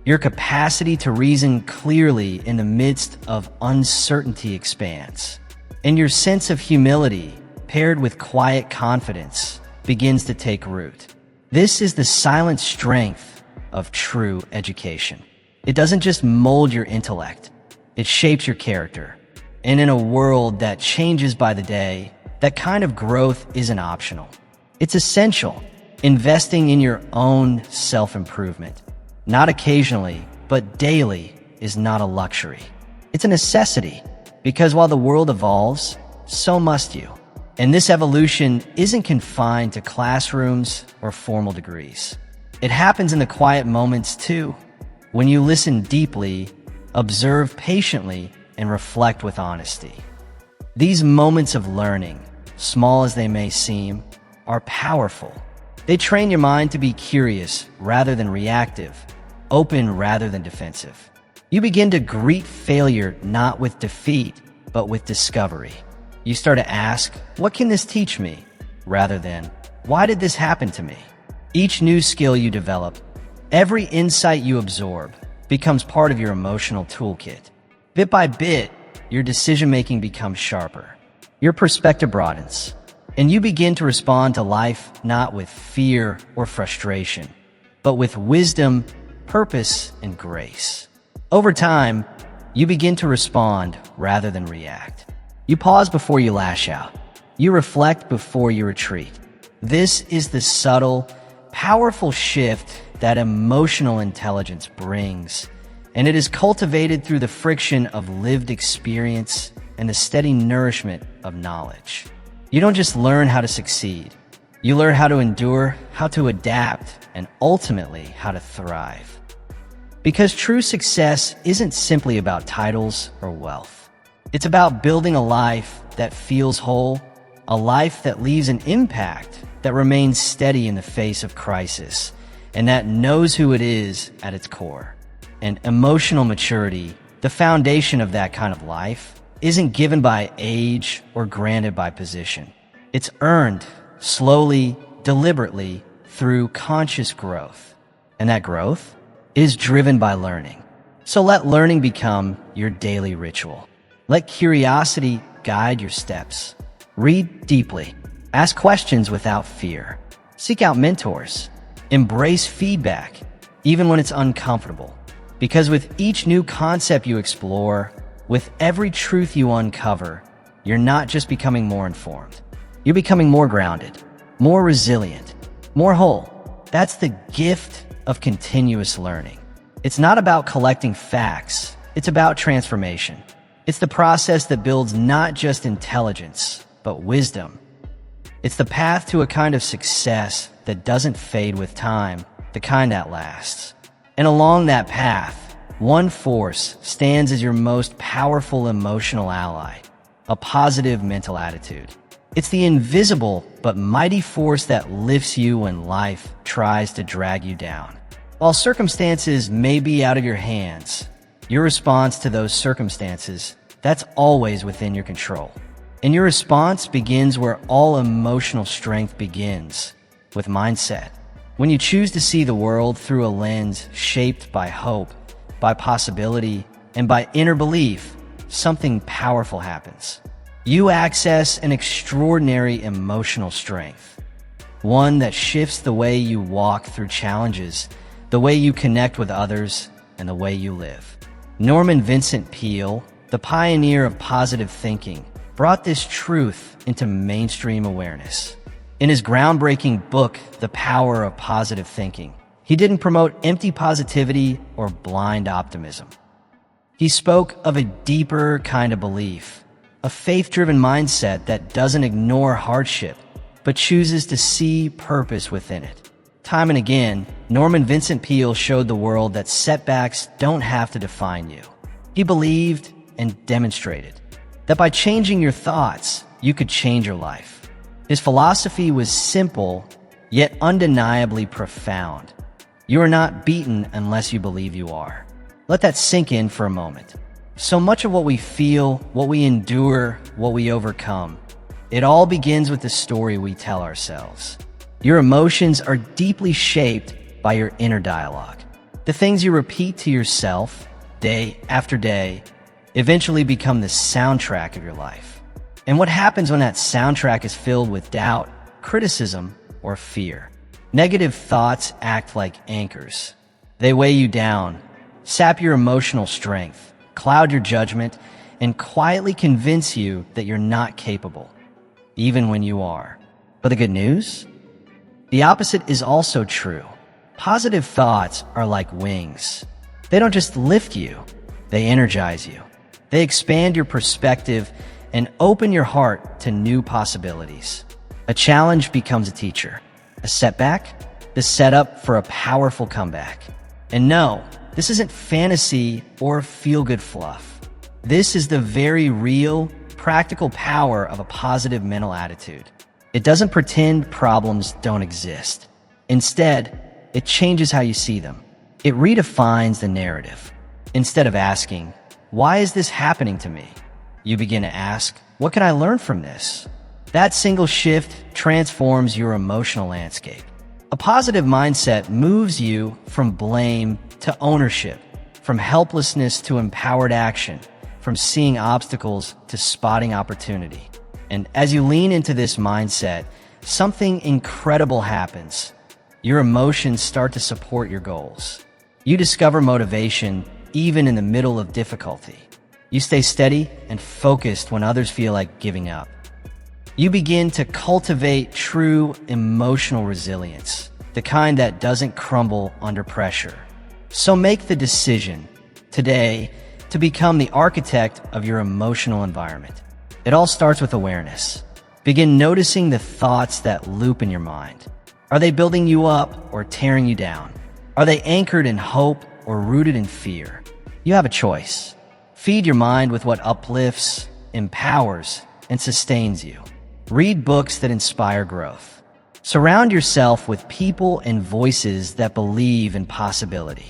Your capacity to reason clearly in the midst of uncertainty expands. And your sense of humility, paired with quiet confidence, begins to take root. This is the silent strength of true education. It doesn't just mold your intellect, it shapes your character. And in a world that changes by the day, that kind of growth isn't optional. It's essential. Investing in your own self-improvement, not occasionally, but daily, is not a luxury. It's a necessity, because while the world evolves, so must you. And this evolution isn't confined to classrooms or formal degrees. It happens in the quiet moments too, when you listen deeply, observe patiently, and reflect with honesty. These moments of learning, small as they may seem, are powerful. They train your mind to be curious rather than reactive, open rather than defensive. You begin to greet failure not with defeat, but with discovery. You start to ask, what can this teach me? Rather than, why did this happen to me? Each new skill you develop, every insight you absorb, becomes part of your emotional toolkit. Bit by bit, your decision-making becomes sharper. your perspective broadens, and you begin to respond to life not with fear or frustration, but with wisdom, purpose, and grace. Over time, you begin to respond rather than react. You pause before you lash out. You reflect before you retreat. This is the subtle, powerful shift that emotional intelligence brings, and it is cultivated through the friction of lived experience and the steady nourishment of knowledge. You don't just learn how to succeed. You learn how to endure, how to adapt, and ultimately how to thrive. Because true success isn't simply about titles or wealth. It's about building a life that feels whole, a life that leaves an impact, that remains steady in the face of crisis, and that knows who it is at its core. And emotional maturity, the foundation of that kind of life, isn't given by age or granted by position. It's earned slowly, deliberately, through conscious growth. And that growth is driven by learning. So let learning become your daily ritual. Let curiosity guide your steps. Read deeply. Ask questions without fear. Seek out mentors. Embrace feedback, even when it's uncomfortable. Because with each new concept you explore, with every truth you uncover, you're not just becoming more informed. You're becoming more grounded, more resilient, more whole. That's the gift of continuous learning. It's not about collecting facts. It's about transformation. It's the process that builds not just intelligence, but wisdom. It's the path to a kind of success that doesn't fade with time, the kind that lasts. And along that path, one force stands as your most powerful emotional ally, a positive mental attitude. It's the invisible but mighty force that lifts you when life tries to drag you down. While circumstances may be out of your hands, your response to those circumstances, that's always within your control. And your response begins where all emotional strength begins, with mindset. When you choose to see the world through a lens shaped by hope, by possibility, and by inner belief, something powerful happens. You access an extraordinary emotional strength, one that shifts the way you walk through challenges, the way you connect with others, and the way you live. Norman Vincent Peale, the pioneer of positive thinking, brought this truth into mainstream awareness. In his groundbreaking book, The Power of Positive Thinking, he didn't promote empty positivity or blind optimism. He spoke of a deeper kind of belief, a faith-driven mindset that doesn't ignore hardship, but chooses to see purpose within it. Time and again, Norman Vincent Peale showed the world that setbacks don't have to define you. He believed and demonstrated that by changing your thoughts, you could change your life. His philosophy was simple, yet undeniably profound. You are not beaten unless you believe you are. Let that sink in for a moment. So much of what we feel, what we endure, what we overcome, it all begins with the story we tell ourselves. Your emotions are deeply shaped by your inner dialogue. The things you repeat to yourself, day after day, eventually become the soundtrack of your life. And what happens when that soundtrack is filled with doubt, criticism, or fear? Negative thoughts act like anchors. They weigh you down, sap your emotional strength, cloud your judgment, and quietly convince you that you're not capable, even when you are. But the good news? The opposite is also true. Positive thoughts are like wings. They don't just lift you, they energize you. They expand your perspective and open your heart to new possibilities. A challenge becomes a teacher. A setback, the setup for a powerful comeback. And no, this isn't fantasy or feel-good fluff. This is the very real, practical power of a positive mental attitude. It doesn't pretend problems don't exist. Instead, it changes how you see them. It redefines the narrative. Instead of asking, "Why is this happening to me?" you begin to ask, "What can I learn from this?" That single shift transforms your emotional landscape. A positive mindset moves you from blame to ownership, from helplessness to empowered action, from seeing obstacles to spotting opportunity. And as you lean into this mindset, something incredible happens. Your emotions start to support your goals. You discover motivation even in the middle of difficulty. You stay steady and focused when others feel like giving up. You begin to cultivate true emotional resilience, the kind that doesn't crumble under pressure. So make the decision today to become the architect of your emotional environment. It all starts with awareness. Begin noticing the thoughts that loop in your mind. Are they building you up or tearing you down? Are they anchored in hope or rooted in fear? You have a choice. Feed your mind with what uplifts, empowers, and sustains you. Read books that inspire growth. Surround yourself with people and voices that believe in possibility.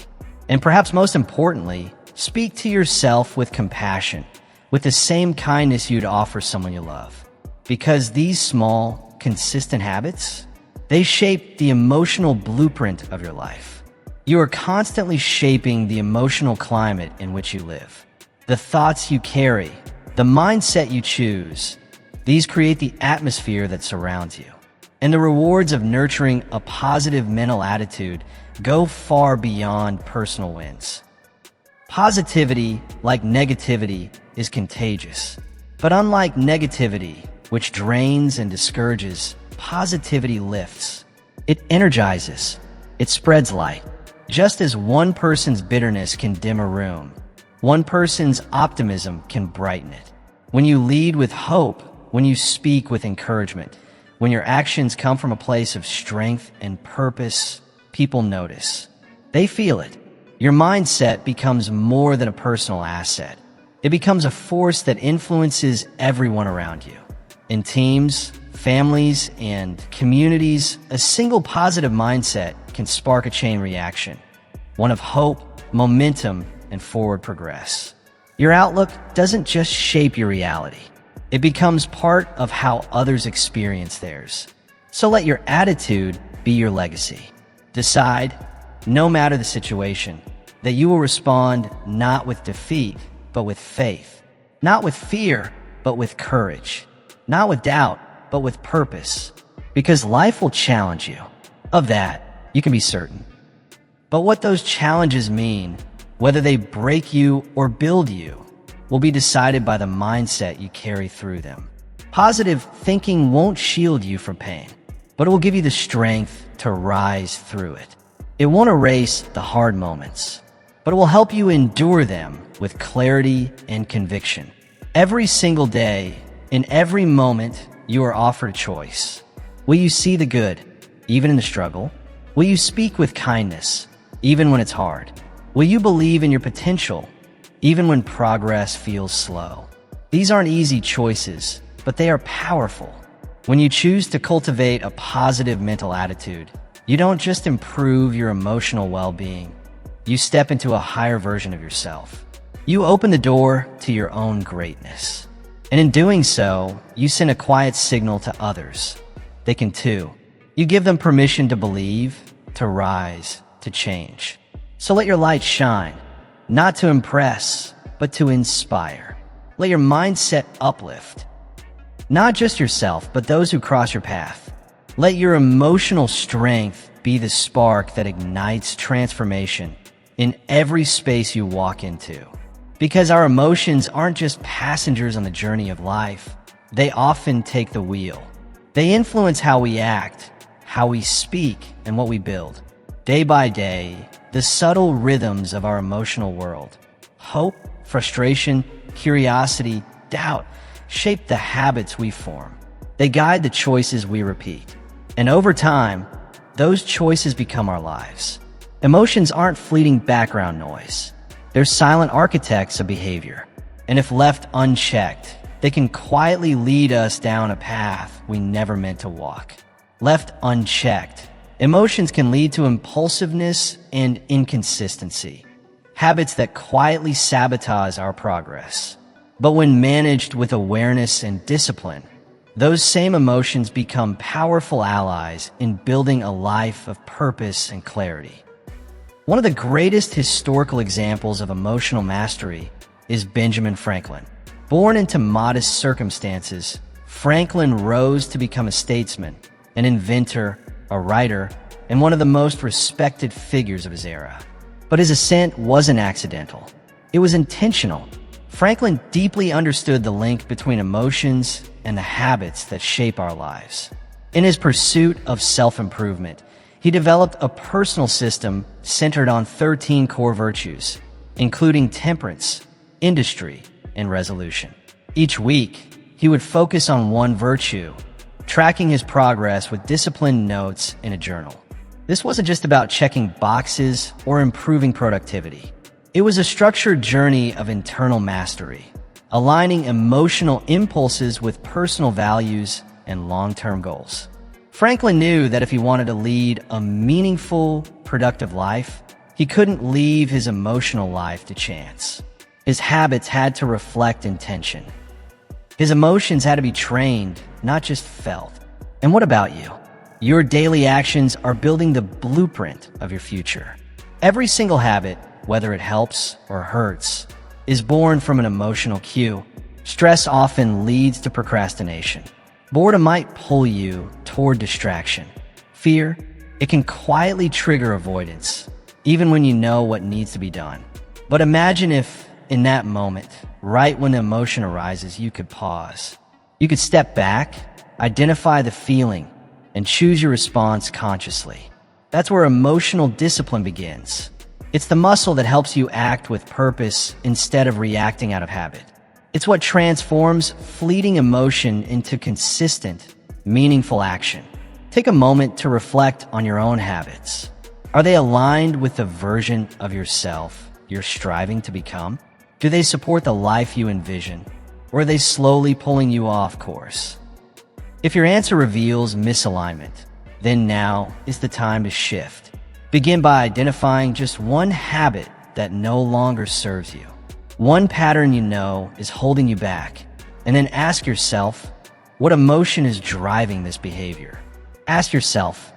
And perhaps most importantly, speak to yourself with compassion, with the same kindness you'd offer someone you love. Because these small, consistent habits, they shape the emotional blueprint of your life. You are constantly shaping the emotional climate in which you live. The thoughts you carry, the mindset you choose, these create the atmosphere that surrounds you. And the rewards of nurturing a positive mental attitude go far beyond personal wins. Positivity, like negativity, is contagious. But unlike negativity, which drains and discourages, positivity lifts. It energizes. It spreads light. Just as one person's bitterness can dim a room, one person's optimism can brighten it. When you lead with hope, when you speak with encouragement, when your actions come from a place of strength and purpose, people notice. They feel it. Your mindset becomes more than a personal asset. It becomes a force that influences everyone around you. In teams, families, and communities, a single positive mindset can spark a chain reaction, one of hope, momentum, and forward progress. Your outlook doesn't just shape your reality. It becomes part of how others experience theirs. So let your attitude be your legacy. Decide, no matter the situation, that you will respond not with defeat, but with faith. Not with fear, but with courage. Not with doubt, but with purpose. Because life will challenge you. Of that, you can be certain. But what those challenges mean, whether they break you or build you, will be decided by the mindset you carry through them. Positive thinking won't shield you from pain, but it will give you the strength to rise through it. It won't erase the hard moments, but it will help you endure them with clarity and conviction. Every single day, in every moment, you are offered a choice. Will you see the good, even in the struggle? Will you speak with kindness, even when it's hard? Will you believe in your potential, even when progress feels slow? These aren't easy choices, but they are powerful. When you choose to cultivate a positive mental attitude, you don't just improve your emotional well-being, you step into a higher version of yourself. You open the door to your own greatness. And in doing so, you send a quiet signal to others. They can too. You give them permission to believe, to rise, to change. So let your light shine, not to impress, but to inspire. Let your mindset uplift. Not just yourself, but those who cross your path. Let your emotional strength be the spark that ignites transformation in every space you walk into. Because our emotions aren't just passengers on the journey of life. They often take the wheel. They influence how we act, how we speak, and what we build. Day by day, the subtle rhythms of our emotional world, hope, frustration, curiosity, doubt, shape the habits we form. They guide the choices we repeat. And over time, those choices become our lives. Emotions aren't fleeting background noise. They're silent architects of behavior. And if left unchecked, they can quietly lead us down a path we never meant to walk. Left unchecked, emotions can lead to impulsiveness and inconsistency, habits that quietly sabotage our progress. But when managed with awareness and discipline, those same emotions become powerful allies in building a life of purpose and clarity. One of the greatest historical examples of emotional mastery is Benjamin Franklin. Born into modest circumstances, Franklin rose to become a statesman, an inventor, a writer, and one of the most respected figures of his era. But his ascent wasn't accidental. It was intentional. Franklin deeply understood the link between emotions and the habits that shape our lives. In his pursuit of self-improvement, he developed a personal system centered on 13 core virtues, including temperance, industry, and resolution. Each week, he would focus on one virtue, tracking his progress with disciplined notes in a journal. This wasn't just about checking boxes or improving productivity. It was a structured journey of internal mastery, aligning emotional impulses with personal values and long-term goals. Franklin knew that if he wanted to lead a meaningful, productive life, he couldn't leave his emotional life to chance. His habits had to reflect intention. His emotions had to be trained, not just felt. And what about you? Your daily actions are building the blueprint of your future. Every single habit, whether it helps or hurts, is born from an emotional cue. Stress often leads to procrastination. Boredom might pull you toward distraction. Fear, it can quietly trigger avoidance, even when you know what needs to be done. But imagine if, in that moment, right when the emotion arises, you could pause. You could step back, identify the feeling, and choose your response consciously. That's where emotional discipline begins. It's the muscle that helps you act with purpose instead of reacting out of habit. It's what transforms fleeting emotion into consistent, meaningful action. Take a moment to reflect on your own habits. Are they aligned with the version of yourself you're striving to become? Do they support the life you envision, or are they slowly pulling you off course? If your answer reveals misalignment, then now is the time to shift. Begin by identifying just one habit that no longer serves you. One pattern you know is holding you back, and then ask yourself, what emotion is driving this behavior? Ask yourself,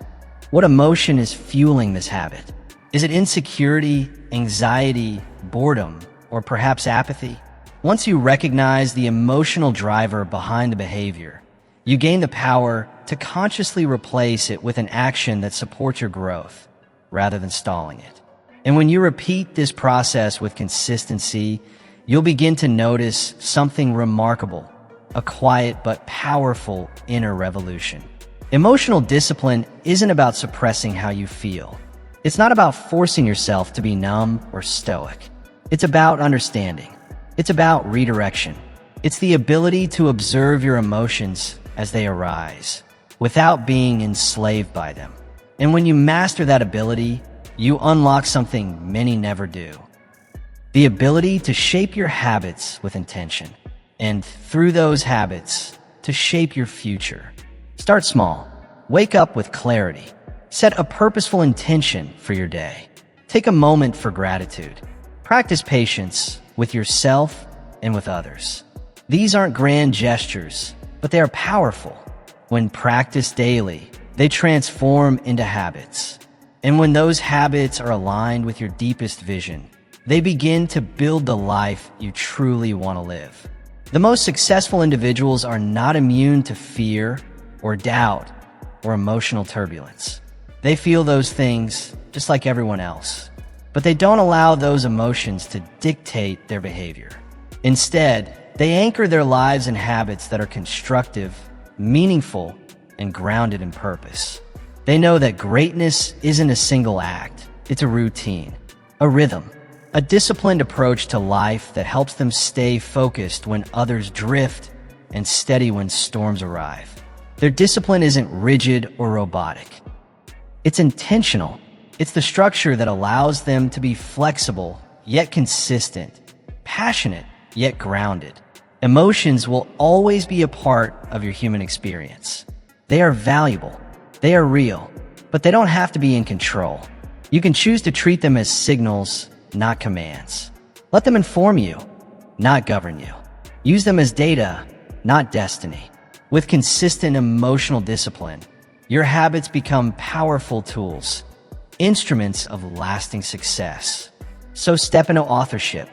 what emotion is fueling this habit? Is it insecurity, anxiety, boredom, or perhaps apathy? Once you recognize the emotional driver behind the behavior, you gain the power to consciously replace it with an action that supports your growth, rather than stalling it. And when you repeat this process with consistency, you'll begin to notice something remarkable, a quiet but powerful inner revolution. Emotional discipline isn't about suppressing how you feel. It's not about forcing yourself to be numb or stoic. It's about understanding. It's about redirection. It's the ability to observe your emotions as they arise, without being enslaved by them. And when you master that ability, you unlock something many never do. The ability to shape your habits with intention, and through those habits, to shape your future. Start small. Wake up with clarity. Set a purposeful intention for your day. Take a moment for gratitude. Practice patience with yourself and with others. These aren't grand gestures, but they are powerful. When practiced daily, they transform into habits. And when those habits are aligned with your deepest vision, they begin to build the life you truly want to live. The most successful individuals are not immune to fear or doubt or emotional turbulence. They feel those things just like everyone else, but they don't allow those emotions to dictate their behavior. Instead, they anchor their lives in habits that are constructive, meaningful, and grounded in purpose. They know that greatness isn't a single act, it's a routine, a rhythm, a disciplined approach to life that helps them stay focused when others drift and steady when storms arrive. Their discipline isn't rigid or robotic. It's intentional. It's the structure that allows them to be flexible, yet consistent, passionate, yet grounded. Emotions will always be a part of your human experience. They are valuable, they are real, but they don't have to be in control. You can choose to treat them as signals, not commands. Let them inform you, not govern you. Use them as data, not destiny. With consistent emotional discipline, your habits become powerful tools, instruments of lasting success. So step into authorship.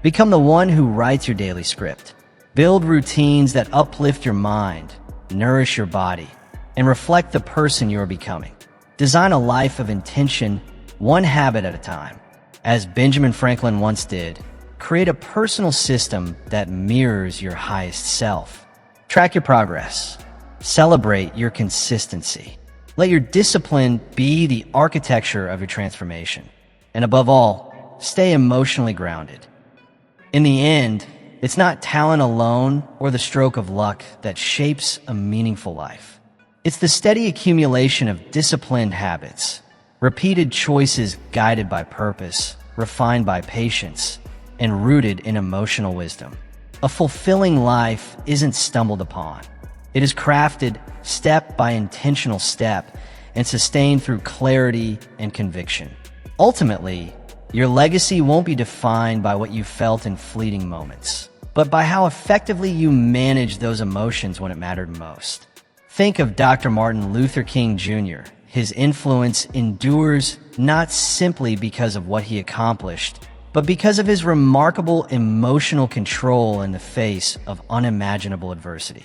Become the one who writes your daily script. Build routines that uplift your mind, nourish your body, and reflect the person you are becoming. Design a life of intention, one habit at a time. As Benjamin Franklin once did, create a personal system that mirrors your highest self. Track your progress. Celebrate your consistency. Let your discipline be the architecture of your transformation. And above all, stay emotionally grounded. In the end, it's not talent alone or the stroke of luck that shapes a meaningful life. It's the steady accumulation of disciplined habits, repeated choices guided by purpose, refined by patience, and rooted in emotional wisdom. A fulfilling life isn't stumbled upon. It is crafted step by intentional step and sustained through clarity and conviction. Ultimately, your legacy won't be defined by what you felt in fleeting moments, but by how effectively you manage those emotions when it mattered most. Think of Dr. Martin Luther King Jr. His influence endures not simply because of what he accomplished, but because of his remarkable emotional control in the face of unimaginable adversity.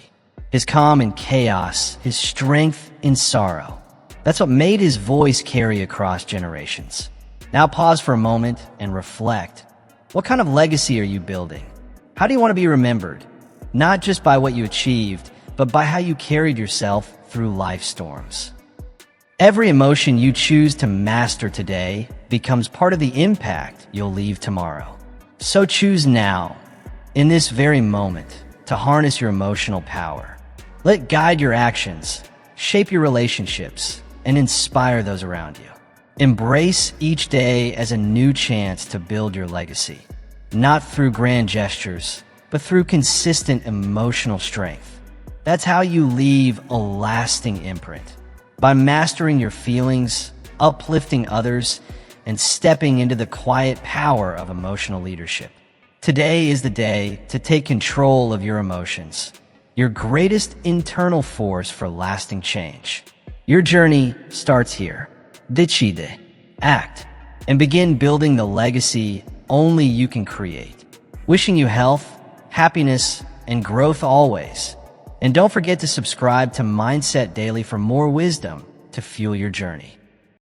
His calm in chaos, his strength in sorrow. That's what made his voice carry across generations. Now pause for a moment and reflect. What kind of legacy are you building? How do you want to be remembered? Not just by what you achieved, but by how you carried yourself through life storms. Every emotion you choose to master today becomes part of the impact you'll leave tomorrow. So choose now, in this very moment, to harness your emotional power. Let it guide your actions, shape your relationships, and inspire those around you. Embrace each day as a new chance to build your legacy, not through grand gestures, but through consistent emotional strength. That's how you leave a lasting imprint. By mastering your feelings, uplifting others, and stepping into the quiet power of emotional leadership. Today is the day to take control of your emotions, your greatest internal force for lasting change. Your journey starts here. Decide, act, and begin building the legacy only you can create. Wishing you health, happiness, and growth always. And don't forget to subscribe to Mindset Daily for more wisdom to fuel your journey.